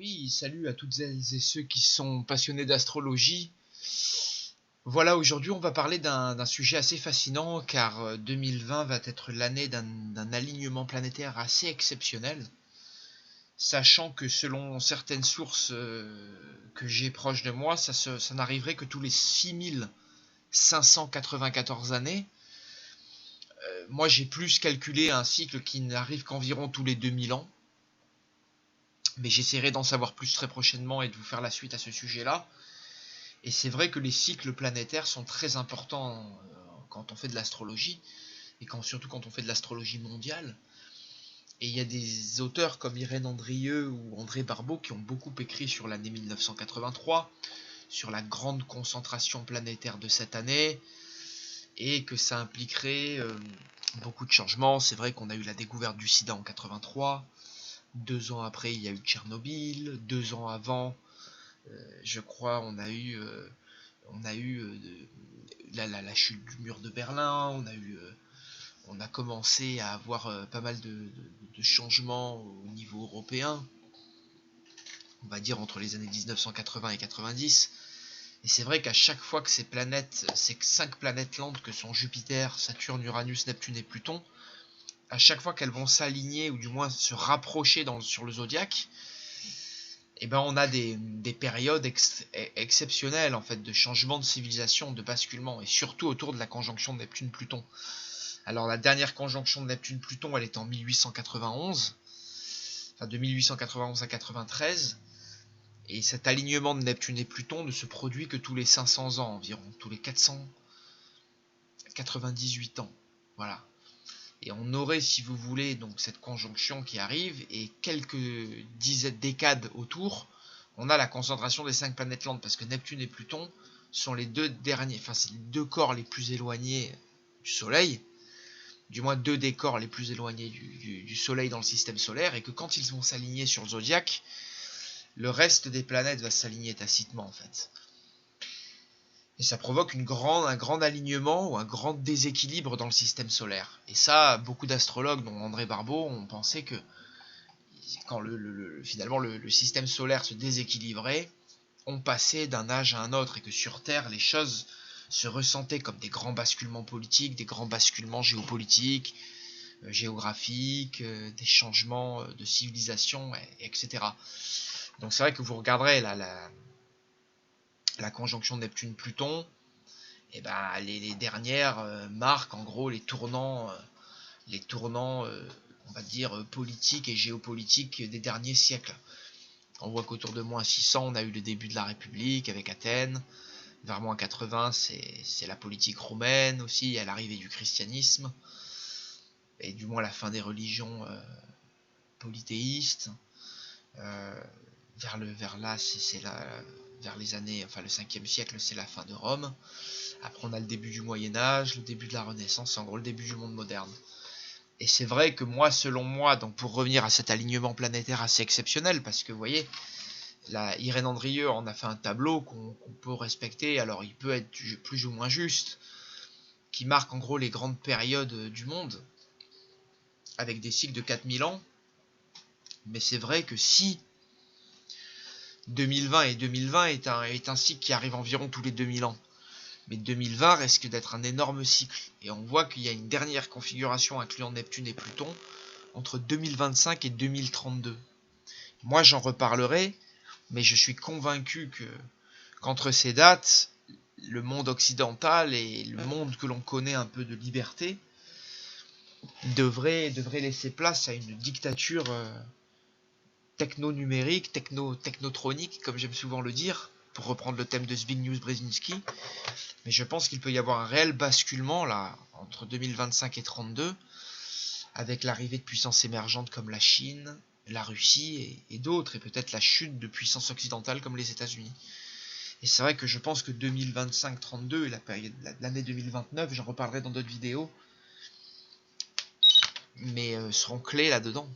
Oui, salut à toutes celles et ceux qui sont passionnés d'astrologie. Voilà, aujourd'hui on va parler d'un sujet assez fascinant car 2020 va être l'année d'un alignement planétaire assez exceptionnel, sachant que selon certaines sources que j'ai proches de moi, ça n'arriverait que tous les 6594 années. Moi j'ai plus calculé un cycle qui n'arrive qu'environ tous les 2000 ans, mais j'essaierai d'en savoir plus très prochainement et de vous faire la suite à ce sujet-là. Et c'est vrai que les cycles planétaires sont très importants quand on fait de l'astrologie, et surtout quand on fait de l'astrologie mondiale. Et il y a des auteurs comme Irène Andrieux ou André Barbeau qui ont beaucoup écrit sur l'année 1983, sur la grande concentration planétaire de cette année, et que ça impliquerait beaucoup de changements. C'est vrai qu'on a eu la découverte du sida en 83, 2 ans après il y a eu Tchernobyl, 2 ans avant je crois on a eu la chute du mur de Berlin, on a commencé à avoir pas mal de changements au niveau européen, on va dire entre les années 1980 et 90. Et c'est vrai qu'à chaque fois que ces 5 planètes lentes que sont Jupiter, Saturne, Uranus, Neptune et Pluton, à chaque fois qu'elles vont s'aligner ou du moins se rapprocher sur le zodiaque, eh ben on a des périodes exceptionnelles en fait de changement de civilisation, de basculement, et surtout autour de la conjonction de Neptune-Pluton. Alors la dernière conjonction de Neptune-Pluton, elle est en 1891, enfin de 1891 à 93, et cet alignement de Neptune et Pluton ne se produit que tous les 500 ans environ, tous les 498 ans, voilà. Et on aurait, si vous voulez, donc cette conjonction qui arrive, et quelques dizaines de décades autour, on a la concentration des 5 planètes lentes, parce que Neptune et Pluton sont les deux derniers, enfin c'est les 2 corps les plus éloignés du Soleil, du moins 2 des corps les plus éloignés du Soleil dans le système solaire, et que quand ils vont s'aligner sur le zodiaque, le reste des planètes va s'aligner tacitement en fait. Et ça provoque un grand alignement ou un grand déséquilibre dans le système solaire. Et ça, beaucoup d'astrologues, dont André Barbeau, ont pensé que quand finalement le système solaire se déséquilibrait, on passait d'un âge à un autre, et que sur Terre, les choses se ressentaient comme des grands basculements politiques, des grands basculements géopolitiques, géographiques, des changements de civilisation, etc. Donc c'est vrai que vous regarderez la conjonction Neptune-Pluton, et ben les dernières marquent en gros les tournants, on va dire politiques et géopolitiques des derniers siècles. On voit qu'autour de moins 600, on a eu le début de la République avec Athènes. Vers moins 80, c'est la politique romaine aussi, il y a l'arrivée du christianisme, et du moins la fin des religions polythéistes. Vers les années, enfin le 5e siècle, c'est la fin de Rome. Après, on a le début du Moyen-Âge, le début de la Renaissance, en gros le début du monde moderne. Et c'est vrai que moi, selon moi, donc pour revenir à cet alignement planétaire assez exceptionnel, parce que vous voyez, Irène Andrieux en a fait un tableau qu'on peut respecter, alors il peut être plus ou moins juste, qui marque en gros les grandes périodes du monde, avec des cycles de 4000 ans. Mais c'est vrai que si 2020 est un cycle qui arrive environ tous les 2000 ans, mais 2020 risque d'être un énorme cycle. Et on voit qu'il y a une dernière configuration incluant Neptune et Pluton entre 2025 et 2032. Moi j'en reparlerai, mais je suis convaincu qu'entre ces dates, le monde occidental et le monde que l'on connaît un peu de liberté devrait laisser place à une dictature techno-numérique, technotronique, comme j'aime souvent le dire, pour reprendre le thème de Zbigniew Brzezinski. Mais je pense qu'il peut y avoir un réel basculement là entre 2025 et 32, avec l'arrivée de puissances émergentes comme la Chine, la Russie et d'autres, et peut-être la chute de puissances occidentales comme les États-Unis. Et c'est vrai que je pense que 2025-32 et l'année 2029, j'en reparlerai dans d'autres vidéos, mais seront clés là-dedans.